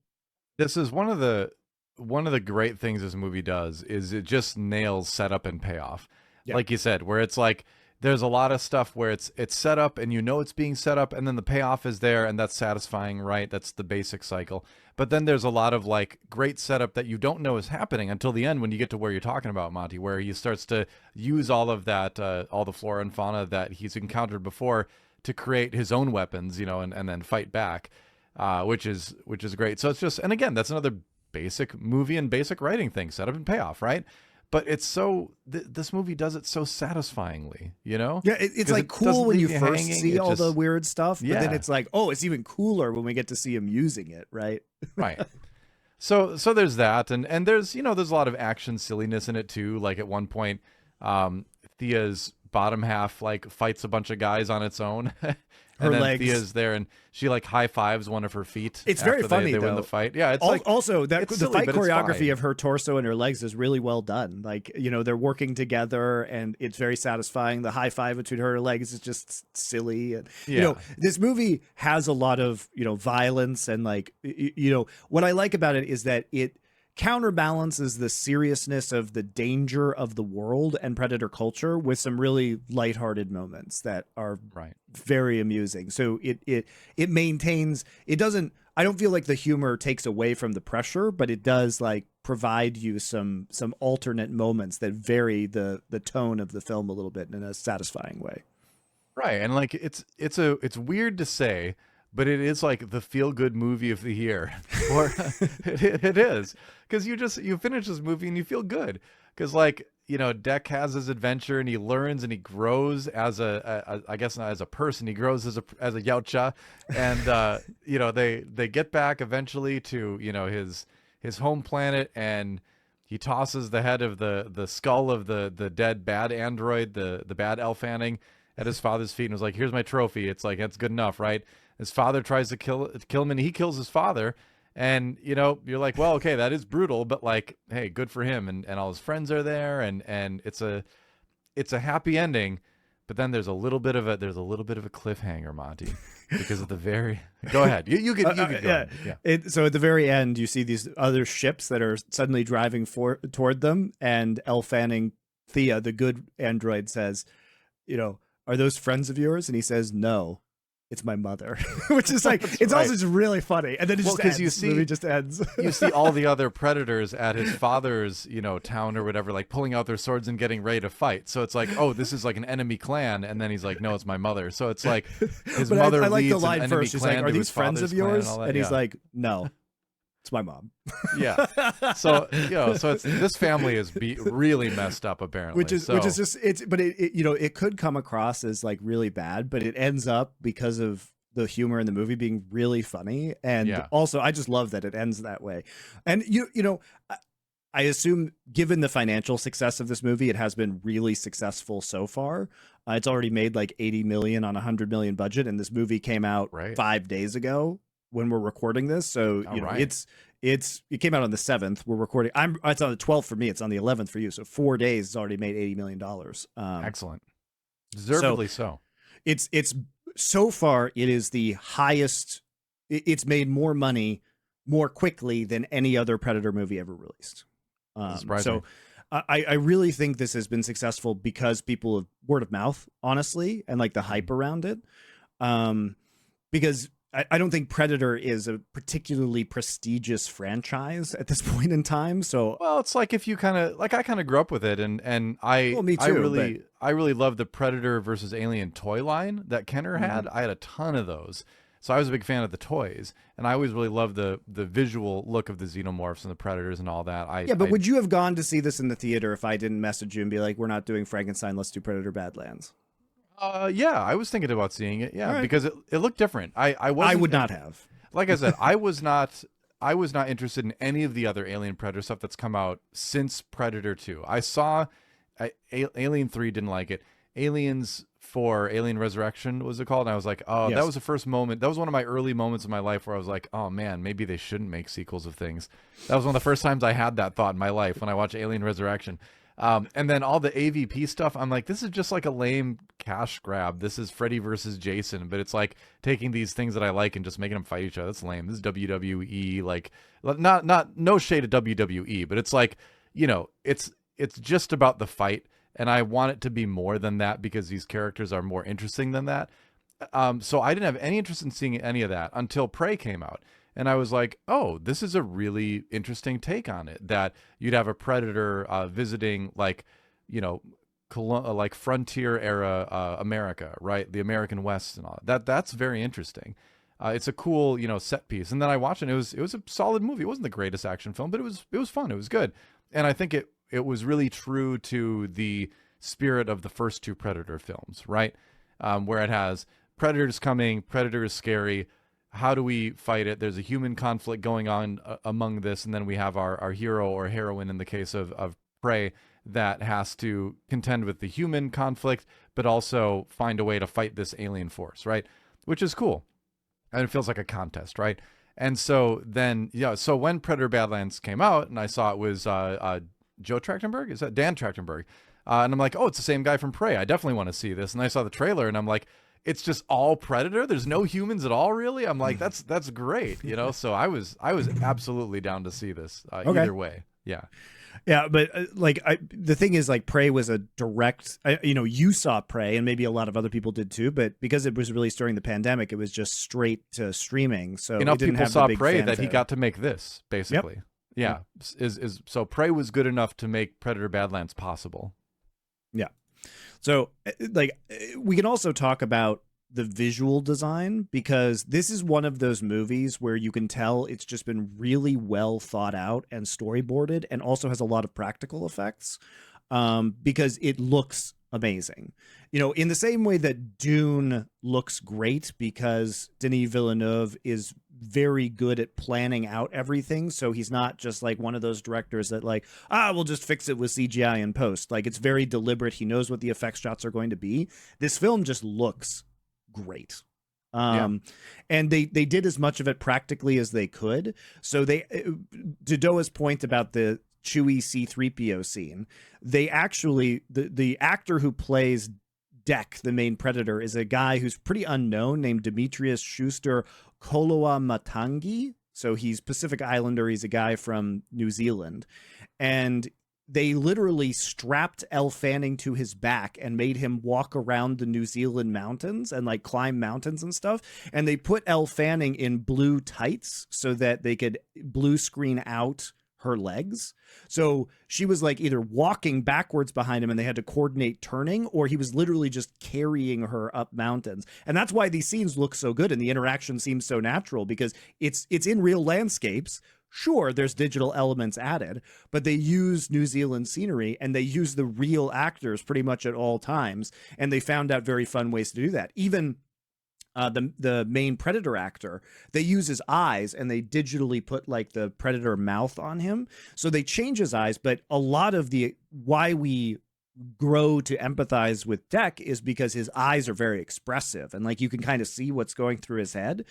This is one of the great things this movie does is it just nails setup and payoff. Yeah. Like you said, where it's like there's a lot of stuff where it's set up and it's being set up, and then the payoff is there, and that's satisfying, right? That's the basic cycle. But then there's a lot of like great setup that you don't know is happening until the end when you get to where you're talking about, Monty, where he starts to use all of that, all the flora and fauna that he's encountered before to create his own weapons, and then fight back, which is great. So it's just, and again, that's another basic movie and basic writing thing, setup and payoff, right? But it's so this movie does it so satisfyingly, Yeah, it's like cool when you first see all the weird stuff, but then it's like, oh, it's even cooler when we get to see him using it, right? Right. So there's that, and there's there's a lot of action silliness in it too. Like at one point, Thea's bottom half like fights a bunch of guys on its own. And then legs. Thea's there, and she like high fives one of her feet. It's very funny. They win the fight. Yeah, it's also that the fight choreography of her torso and her legs is really well done. Like they're working together, and it's very satisfying. The high five between her legs is just silly, and this movie has a lot of violence, and like what I like about it is that it counterbalances the seriousness of the danger of the world and predator culture with some really lighthearted moments that are very amusing. So it maintains, it doesn't, I don't feel like the humor takes away from the pressure, but it does like provide you some alternate moments that vary the tone of the film a little bit in a satisfying way. Right. And like it's weird to say, but it is like the feel-good movie of the year. Or it is. Because you finish this movie and you feel good. Because like, Deck has his adventure and he learns and he grows as I guess not as a person, he grows as a yautja. And they get back eventually to, his home planet, and he tosses the head of the skull of the dead bad android, the bad Elle Fanning, at his father's feet and was like, here's my trophy. It's like, that's good enough, right? His father tries to kill him, and he kills his father. And, you're like, well, okay, that is brutal, but like, hey, good for him. And all his friends are there, and it's a happy ending. But then there's a little bit of a cliffhanger, Monty, because of the very. Go ahead. You can go ahead. Yeah. So at the very end, you see these other ships that are suddenly driving toward them, and Elle Fanning, Thea, the good android, says, are those friends of yours? And he says, no. it's my mother, which is like, it's right. also just really funny. And then it just ends. The movie just ends. You see all the other predators at his father's, town or whatever, like pulling out their swords and getting ready to fight. So it's like, oh, this is like an enemy clan. And then he's like, no, it's my mother. So it's like his mother I like leads the line an enemy first. She's clan like, are to these his friends of father's clan yours? all that. And he's like, no, it's my mom. Yeah. So, so it's this family is really messed up apparently. Which is just, it could come across as like really bad, but it ends up because of the humor in the movie being really funny. And also I just love that it ends that way. And I assume given the financial success of this movie, it has been really successful so far. It's already made like 80 million on a 100 million budget. And this movie came out 5 days ago when we're recording this. So, it came out on the 7th. We're recording. It's on the 12th for me. It's on the 11th for you. So 4 days it's already made $80 million. Excellent. Deservedly so. It's so far it is the highest. It's made more money more quickly than any other Predator movie ever released. So I really think this has been successful because people have word of mouth, honestly, and like the hype around it. Because I don't think Predator is a particularly prestigious franchise at this point in time. So, well, it's like if you I kind of grew up with it, and me too, I really love the Predator versus Alien toy line that Kenner had. I had a ton of those, so I was a big fan of the toys, and I always really loved the visual look of the xenomorphs and the predators and all that. But would you have gone to see this in the theater if I didn't message you and be like, "We're not doing Frankenstein, let's do Predator Badlands"? Yeah, I was thinking about seeing it. Yeah, because it looked different. I would not have. Like I said, I was not interested in any of the other Alien Predator stuff that's come out since Predator 2. I saw Alien 3, didn't like it. Aliens 4, Alien Resurrection was it called? And I was like, oh, that was the first moment. That was one of my early moments in my life where I was like, oh man, maybe they shouldn't make sequels of things. That was one of the first times I had that thought in my life when I watched Alien Resurrection. And then all the AVP stuff, I'm like, this is just like a lame cash grab. This is Freddy versus Jason, but it's like taking these things that I like and just making them fight each other. That's lame. This is WWE, like no shade at WWE, but it's like, it's just about the fight. And I want it to be more than that because these characters are more interesting than that. So I didn't have any interest in seeing any of that until Prey came out. And I was like, oh, this is a really interesting take on it, that you'd have a predator visiting like frontier era America, right? The American West and all that. That's very interesting. It's a cool, set piece. And then I watched it. And it was a solid movie. It wasn't the greatest action film, but it was fun. It was good. And I think it was really true to the spirit of the first two Predator films, right? Where it has predators coming, predator is scary. How do we fight it? There's a human conflict going on among this, and then we have our hero or heroine in the case of Prey that has to contend with the human conflict, but also find a way to fight this alien force, right? Which is cool. And it feels like a contest, right? And so then, so when Predator Badlands came out, and I saw it was Joe Trachtenberg? Is that Dan Trachtenberg? And I'm like, oh, it's the same guy from Prey. I definitely want to see this. And I saw the trailer, and I'm like, it's just all Predator. There's no humans at all, really. I'm like, that's great, So I was absolutely down to see this either way. Yeah, but the thing is, like, Prey was a direct. You saw Prey, and maybe a lot of other people did too. But because it was released during the pandemic, it was just straight to streaming. So enough it didn't people have saw the big Prey fanfare. that he got to make this basically. Yep. Yeah, so Prey was good enough to make Predator Badlands possible. Yeah. So, we can also talk about the visual design, because this is one of those movies where you can tell it's just been really well thought out and storyboarded, and also has a lot of practical effects, because it looks amazing. In the same way that Dune looks great because Denis Villeneuve is very good at planning out everything. So he's not just like one of those directors that we'll just fix it with CGI in post. Like, it's very deliberate. He knows what the effect shots are going to be. This film just looks great. And they did as much of it practically as they could. So to DoA's point about the Chewie C-3PO scene, they actually, the actor who plays Dek, the main predator, is a guy who's pretty unknown named Demetrius Schuster Koloa Matangi. So he's Pacific Islander. He's a guy from New Zealand. And they literally strapped Elle Fanning to his back and made him walk around the New Zealand mountains and like climb mountains and stuff. And they put Elle Fanning in blue tights so that they could blue screen out her legs. So she was like either walking backwards behind him and they had to coordinate turning, or he was literally just carrying her up mountains. And that's why these scenes look so good and the interaction seems so natural, because it's in real landscapes. Sure, there's digital elements added, but they use New Zealand scenery and they use the real actors pretty much at all times. And they found out very fun ways to do that. Even the main Predator actor, they use his eyes and they digitally put like the Predator mouth on him. So they change his eyes, but a lot of the why we grow to empathize with Deck is because his eyes are very expressive and like you can kind of see what's going through his head.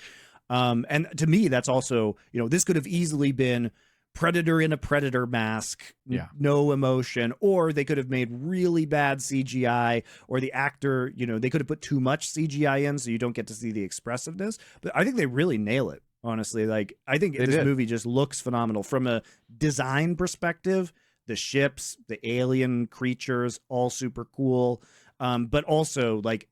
And to me, that's also, this could have easily been Predator in a Predator mask, no emotion, or they could have made really bad CGI, or the actor, they could have put too much CGI in so you don't get to see the expressiveness. But I think they really nail it, honestly. Like, I think this movie just looks phenomenal from a design perspective. The ships, the alien creatures, all super cool. But also, like,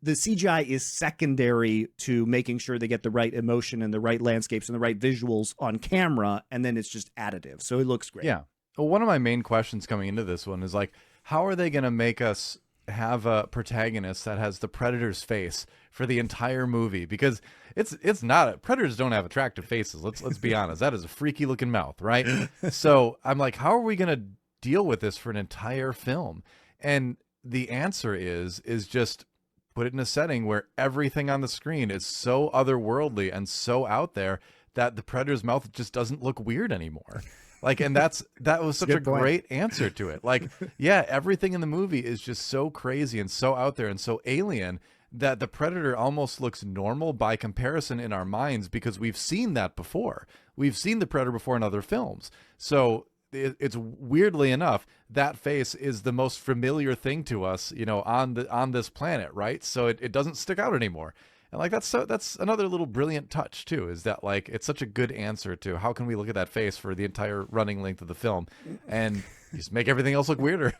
the CGI is secondary to making sure they get the right emotion and the right landscapes and the right visuals on camera, and then it's just additive. So it looks great. Yeah. Well, one of my main questions coming into this one is like, how are they going to make us have a protagonist that has the Predator's face for the entire movie? Because it's not Predators don't have attractive faces. Let's be honest. That is a freaky looking mouth, right? So I'm like, how are we going to deal with this for an entire film? And the answer is just put it in a setting where everything on the screen is so otherworldly and so out there that the Predator's mouth just doesn't look weird anymore. Like, and that was such a great answer to it. Like, yeah, everything in the movie is just so crazy and so out there and so alien that the Predator almost looks normal by comparison in our minds, because we've seen that before. We've seen the Predator before in other films. So it's weirdly enough, that face is the most familiar thing to us, on this planet, right? So it doesn't stick out anymore. And like that's another little brilliant touch too, is that like it's such a good answer to how can we look at that face for the entire running length of the film and just make everything else look weirder.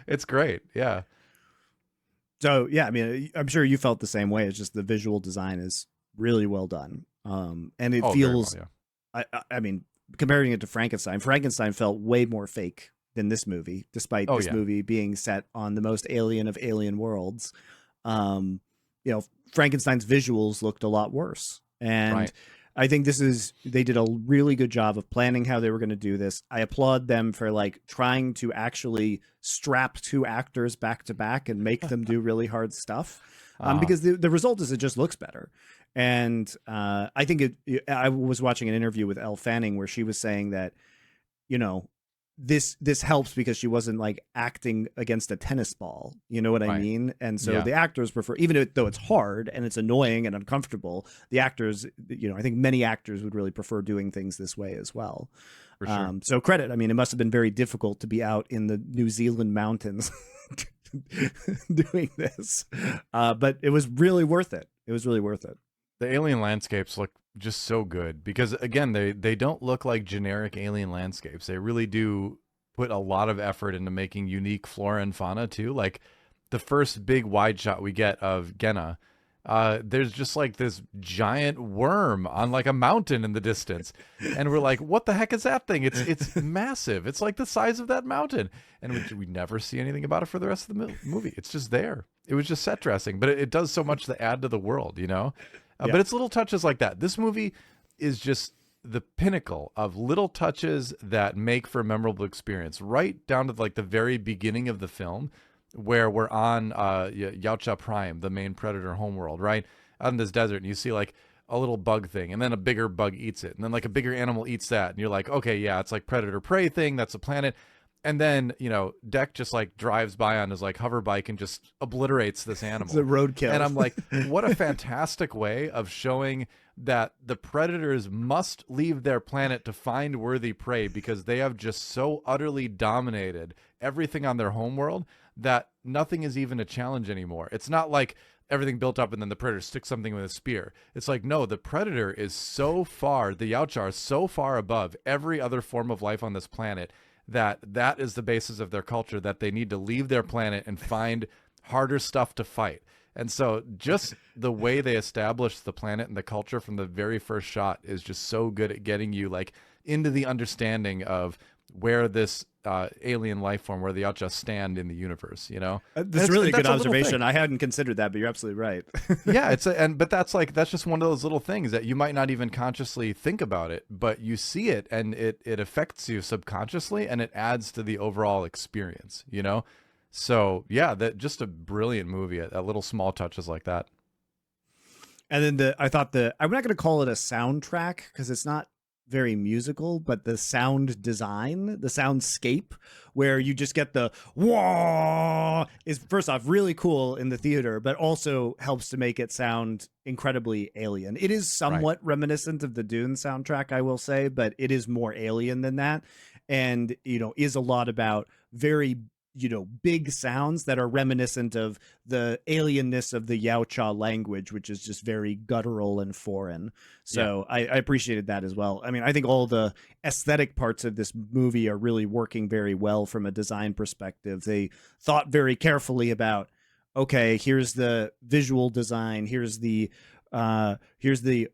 It's great. Yeah. So yeah, I mean, I'm sure you felt the same way. It's just the visual design is really well done. And it feels, well, yeah. I mean, comparing it to Frankenstein felt way more fake than this movie, despite this movie being set on the most alien of alien worlds. Frankenstein's visuals looked a lot worse. And I think they did a really good job of planning how they were going to do this. I applaud them for like trying to actually strap two actors back to back and make them do really hard stuff. Because the result is it just looks better. And I think I was watching an interview with Elle Fanning where she was saying that, this helps because she wasn't like acting against a tennis ball. You know what I mean? And so the actors prefer, even though it's hard and it's annoying and uncomfortable, the actors, I think many actors would really prefer doing things this way as well. For sure. So credit. I mean, it must have been very difficult to be out in the New Zealand mountains doing this. But it was really worth it. It was really worth it. The alien landscapes look just so good because, again, they don't look like generic alien landscapes. They really do put a lot of effort into making unique flora and fauna too. Like the first big wide shot we get of Genna, there's just like this giant worm on like a mountain in the distance, and we're like, what the heck is that thing? It's massive. It's like the size of that mountain, and we never see anything about it for the rest of the movie. It's just there. It was just set dressing, but it does so much to add to the world, But it's little touches like that. This movie is just the pinnacle of little touches that make for a memorable experience, right down to like the very beginning of the film where we're on Yautja Prime, the main Predator homeworld, right? Out in this desert, and you see like a little bug thing, and then a bigger bug eats it, and then like a bigger animal eats that, and you're like, okay, yeah, it's like Predator prey thing, that's a planet. And then, Deck just like drives by on his like hover bike and just obliterates this animal. It's a roadkill. And I'm like, what a fantastic way of showing that the predators must leave their planet to find worthy prey because they have just so utterly dominated everything on their homeworld that nothing is even a challenge anymore. It's not like everything built up, and then the predator sticks something with a spear. It's like, no, the predator is so far, the Yautja are so far above every other form of life on this planet that is the basis of their culture, that they need to leave their planet and find harder stuff to fight. And so just the way they establish the planet and the culture from the very first shot is just so good at getting you like into the understanding of where this alien life form, where the Yautja stand in the universe, you know? That's really a good observation. I hadn't considered that, but you're absolutely right. Yeah, but that's just one of those little things that you might not even consciously think about it, but you see it and it affects you subconsciously, and it adds to the overall experience, you know? So yeah, that just a brilliant movie at little small touches like that. And then I'm not going to call it a soundtrack because it's not very musical, but the sound design, the soundscape, where you just get the wah, is first off really cool in the theater, but also helps to make it sound incredibly alien. It is somewhat reminiscent of the Dune soundtrack, I will say, but it is more alien than that, and is a lot about very big sounds that are reminiscent of the alienness of the Yautja language, which is just very guttural and foreign. So I appreciated that as well. I mean, I think all the aesthetic parts of this movie are really working very well from a design perspective. They thought very carefully about, okay, here's the visual design, here's the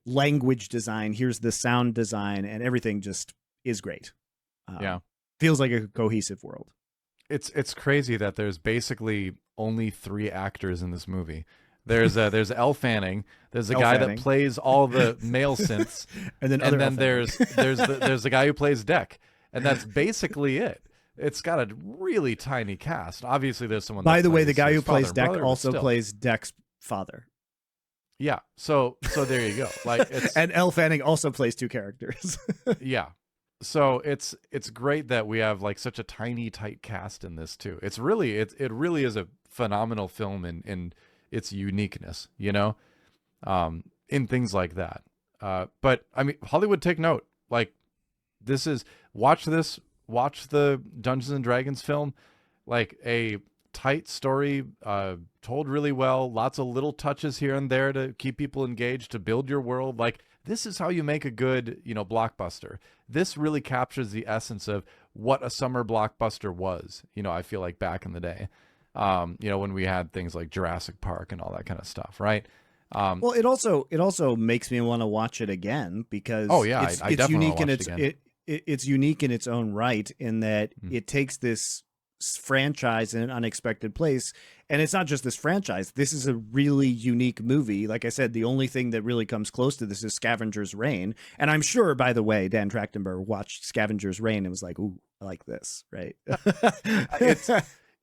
language design, here's the sound design, and everything just is great. Feels like a cohesive world. It's crazy that there's basically only 3 actors in this movie. There's Elle Fanning. There's a guy that plays all the male synths, and then there's the guy who plays Deck, and that's basically it. It's got a really tiny cast. Obviously, there's someone. By the way, the guy who plays Deck also plays Deck's father. Yeah. So there you go. Like, and Elle Fanning also plays 2 characters. Yeah. So it's great that we have like such a tiny, tight cast in this too. It really is a phenomenal film in its uniqueness, in things like that. But I mean, Hollywood, take note. Like, watch the Dungeons and Dragons film, like a tight story, told really well, lots of little touches here and there to keep people engaged, to build your world. Like, this is how you make a good, blockbuster. This really captures the essence of what a summer blockbuster was, I feel like back in the day, when we had things like Jurassic Park and all that kind of stuff, right? Well, it also makes me want to watch it again because it's unique in it's unique in its own right, in that it takes this franchise in an unexpected place, and it's not just this franchise. This is a really unique movie. Like I said, the only thing that really comes close to this is Scavenger's Reign, and I'm sure, by the way, Dan Trachtenberg watched Scavenger's Reign and was like, "Ooh, I like this," right?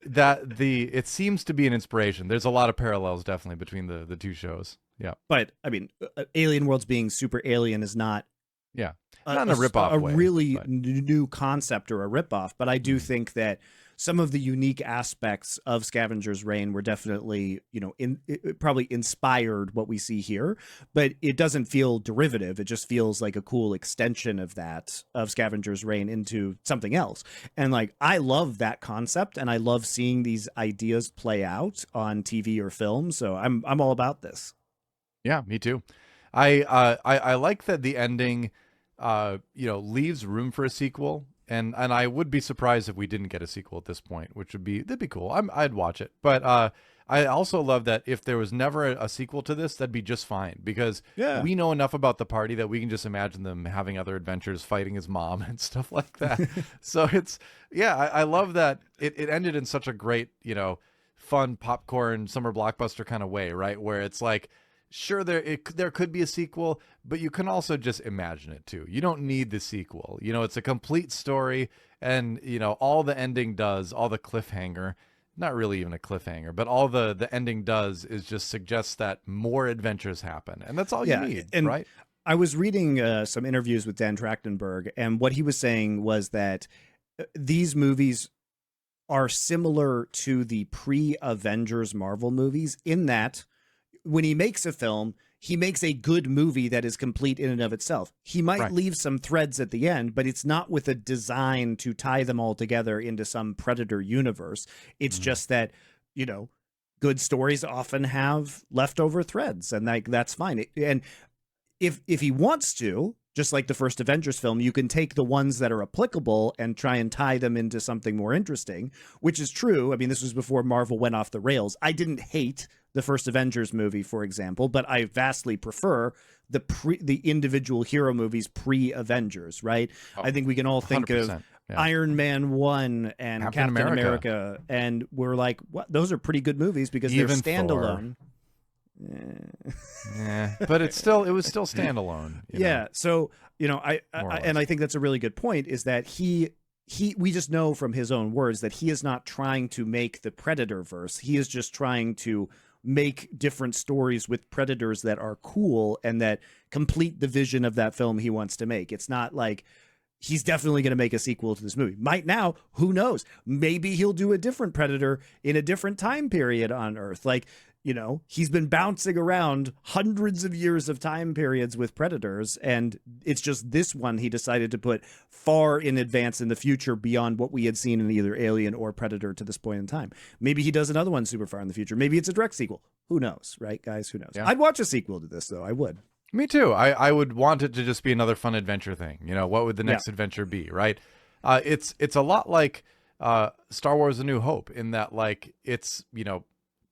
It seems to be an inspiration. There's a lot of parallels definitely between the 2 shows. Yeah, but I mean, Alien Worlds being super alien is not not in a ripoff way, really new concept or a ripoff, but I do think that some of the unique aspects of Scavenger's Reign were definitely, it probably inspired what we see here, but it doesn't feel derivative. It just feels like a cool extension of Scavenger's Reign into something else. And like, I love that concept, and I love seeing these ideas play out on TV or film. So I'm all about this. Yeah, me too. I like that the ending, leaves room for a sequel. And I would be surprised if we didn't get a sequel at this point, that'd be cool. I'd watch it. But I also love that if there was never a sequel to this, that'd be just fine, because we know enough about the party that we can just imagine them having other adventures, fighting his mom and stuff like that. So I love that it ended in such a great, fun popcorn summer blockbuster kind of way, right? Where it's like, sure, there could be a sequel, but you can also just imagine it too. You don't need the sequel. It's a complete story, and all the ending does, all the cliffhanger, not really even a cliffhanger, but all the ending does is just suggests that more adventures happen, and that's all you need, right? I was reading some interviews with Dan Trachtenberg, and what he was saying was that these movies are similar to the pre-Avengers Marvel movies in that when he makes a film, he makes a good movie that is complete in and of itself. He might leave some threads at the end, but it's not with a design to tie them all together into some Predator universe. It's just that, good stories often have leftover threads, and that's fine. And if he wants to, just like the first Avengers film, you can take the ones that are applicable and try and tie them into something more interesting, which is true. I mean, this was before Marvel went off the rails. I didn't hate the first Avengers movie, for example, but I vastly prefer the individual hero movies pre-Avengers, right? I think we can all think of Iron Man 1 and Captain America, and we're like, what? Those are pretty good movies because they're standalone. Yeah, but it was still standalone. Yeah, so I think that's a really good point. Is that we just know from his own words that he is not trying to make the Predator verse. He is just trying to make different stories with predators that are cool and that complete the vision of that film he wants to make. It's not like he's definitely going to make a sequel to this movie. Might now, who knows? Maybe he'll do a different Predator in a different time period on Earth. Like, he's been bouncing around hundreds of years of time periods with Predators, and it's just this one he decided to put far in advance in the future beyond what we had seen in either Alien or Predator to this point in time. Maybe he does another one super far in the future. Maybe it's a direct sequel. Who knows, right, guys? Who knows? Yeah. I'd watch a sequel to this, though. I would. Me too. I would want it to just be another fun adventure thing. What would the next adventure be, right? It's a lot like Star Wars A New Hope in that, like, it's,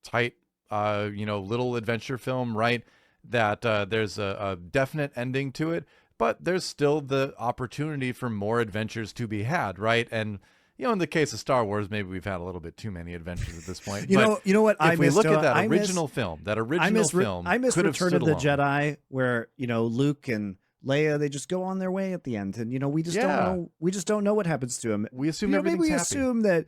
tight, little adventure film, right? That there's a definite ending to it, but there's still the opportunity for more adventures to be had, right? And in the case of Star Wars, maybe we've had a little bit too many adventures at this point. You know what? If we look at that original film, I miss Return of the Jedi, where Luke and Leia, they just go on their way at the end, and we just don't know. We just don't know what happens to him. We assume everything's maybe we happy. assume that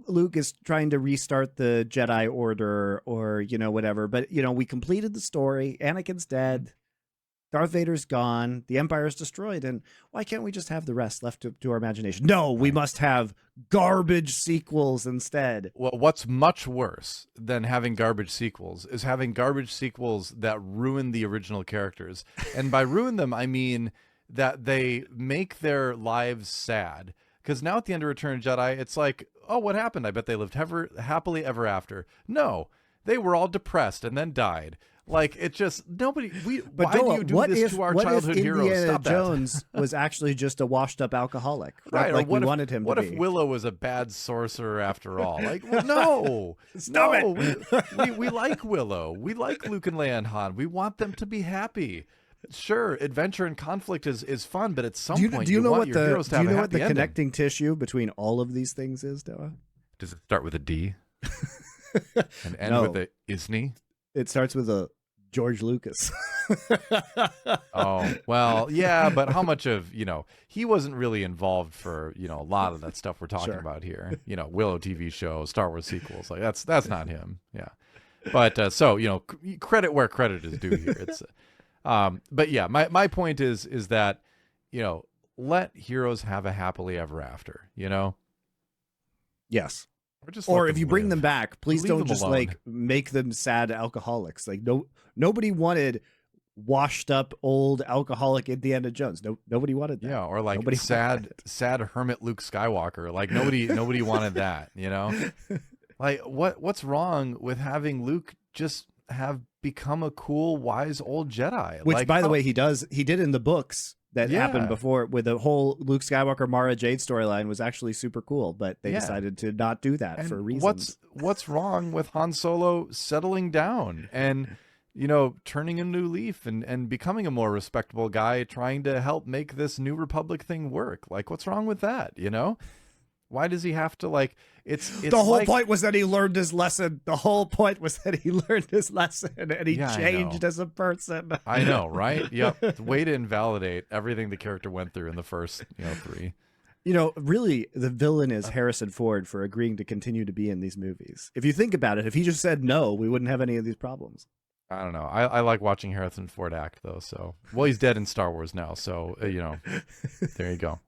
Luke is trying to restart the Jedi Order, or whatever. But we completed the story. Anakin's dead. Darth Vader's gone. The Empire's destroyed. And why can't we just have the rest left to our imagination? No, we must have garbage sequels instead. Well, what's much worse than having garbage sequels is having garbage sequels that ruin the original characters. And by ruin them, I mean that they make their lives sad. Because now at the end of Return of the Jedi, it's like, oh, what happened? I bet they lived happily ever after. No, they were all depressed and then died. Like, it just, nobody, why do you do this to our childhood heroes? Indiana Jones was actually just a washed up alcoholic, right? Like we wanted him to be. What if Willow was a bad sorcerer after all? Like, well, no, we like Willow. We like Luke and Leia and Han. We want them to be happy. Sure, adventure and conflict is fun, but at some point you want your heroes to have a happy ending. Do you know what the connecting tissue between all of these things is, DoA? Does it start with a D and end with a Isney? It starts with a George Lucas. Oh, well, yeah, but how much of, he wasn't really involved for, a lot of that stuff we're talking about here. Willow TV show, Star Wars sequels, like that's not him. Yeah. But so, credit where credit is due here. It's but yeah, my point is that, let heroes have a happily ever after, Yes. Or if you bring them back, please don't just alone. like make them sad alcoholics. Like nobody wanted washed up old alcoholic Indiana Jones. Nobody wanted that. Yeah, or like sad hermit Luke Skywalker. Like nobody wanted that, Like what's wrong with having Luke just have become a cool, wise old Jedi? Which, like, by the way, he did in the books. That happened before with the whole Luke Skywalker Mara Jade storyline was actually super cool, but they decided to not do that for reasons. What's wrong with Han Solo settling down and turning a new leaf and becoming a more respectable guy, trying to help make this New Republic thing work? Like, what's wrong with that? Why does he have to, like, it's the whole point was that he learned his lesson. The whole point was that he learned his lesson and he changed as a person. I know, right? Yep. Way to invalidate everything the character went through in the first, 3. Really, the villain is Harrison Ford for agreeing to continue to be in these movies. If you think about it, if he just said no, we wouldn't have any of these problems. I don't know. I like watching Harrison Ford act, though. So, well, he's dead in Star Wars now. So, there you go.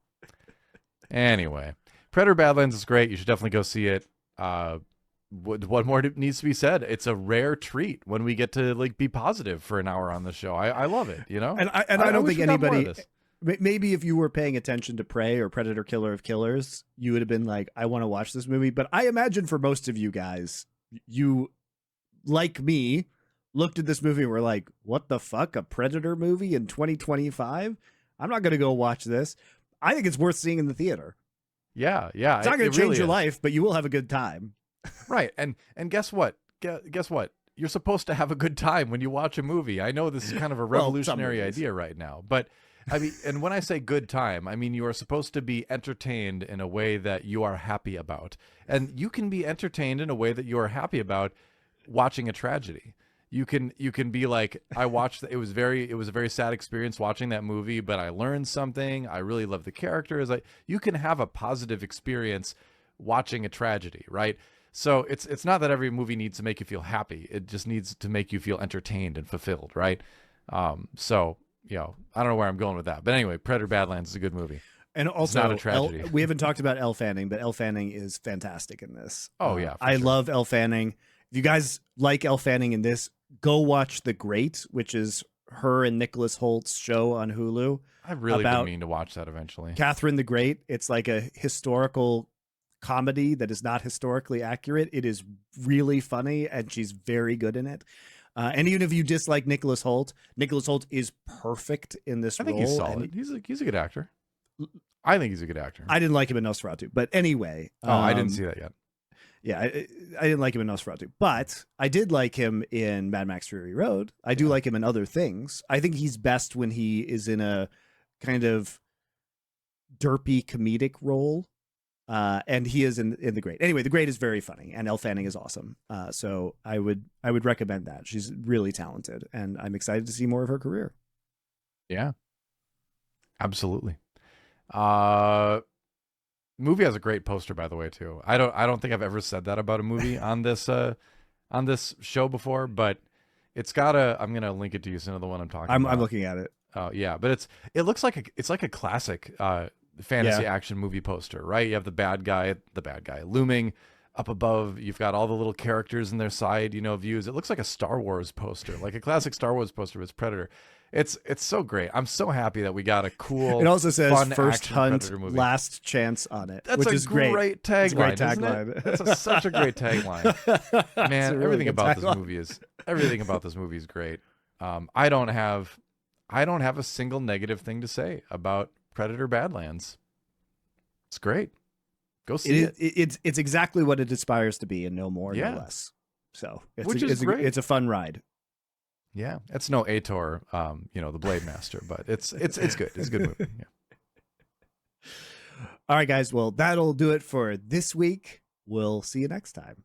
Anyway. Predator Badlands is great. You should definitely go see it. What more needs to be said? It's a rare treat when we get to be positive for an hour on the show. I love it, And I don't think anybody. Maybe if you were paying attention to Prey or Predator Killer of Killers, you would have been like, I want to watch this movie. But I imagine for most of you guys, you like me, looked at this movie and were like, what the fuck? A Predator movie in 2025? I'm not going to go watch this. I think it's worth seeing in the theater. Yeah. It's not going to change your life, but you will have a good time. Right. And guess what? Guess what? You're supposed to have a good time when you watch a movie. I know this is kind of a revolutionary idea right now, but I mean, and when I say good time, I mean you are supposed to be entertained in a way that you are happy about. And you can be entertained in a way that you are happy about watching a tragedy. You can be like, I watched, it was a very sad experience watching that movie, but I learned something. I really love the characters. Like, you can have a positive experience watching a tragedy, right? So it's not that every movie needs to make you feel happy. It just needs to make you feel entertained and fulfilled, right? So, you know, I don't know where I'm going with that. But anyway, Predator Badlands is a good movie. And also, it's not a tragedy. We haven't talked about Elle Fanning, but Elle Fanning is fantastic in this. Oh, yeah. I love Elle Fanning. If you guys like Elle Fanning in this, go watch The Great, which is her and Nicholas Holt's show on Hulu. I've really been meaning to watch that eventually. Catherine the Great. It's like a historical comedy that is not historically accurate. It is really funny, and she's very good in it. And even if you dislike Nicholas Holt is perfect in this role. I think he's solid. He's a good actor. I think he's a good actor. I didn't like him in Nosferatu, but anyway. I didn't see that yet. Yeah, I didn't like him in Nosferatu, but I did like him in Mad Max Fury Road. I do like him in other things. I think he's best when he is in a kind of derpy comedic role. And he is in The Great. Anyway, The Great is very funny, and Elle Fanning is awesome. So I would recommend that. She's really talented, and I'm excited to see more of her career. Yeah, absolutely. Movie has a great poster, by the way, too. I don't think I've ever said that about a movie on this show before, but it's got I'm gonna link it to you. It's another one I'm talking about. I'm looking at it. Oh yeah, but it looks like it's like a classic fantasy action movie poster, right? You have the bad guy looming up above. You've got all the little characters in their side, views. It looks like a Star Wars poster, like a classic Star Wars poster with Predator. It's so great. I'm so happy that we got a cool. It also says fun first hunt, movie. last chance on it. That's which is great tagline. It's a great tagline. That's such a great tagline. Man, really everything about this movie is great. I don't have a single negative thing to say about Predator Badlands. It's great. Go see it. It's exactly what it aspires to be, and no more, no less. So it's great. It's a fun ride. Yeah, it's no Ator, the Blade Master, but it's good. It's a good movie. Yeah. All right, guys. Well, that'll do it for this week. We'll see you next time.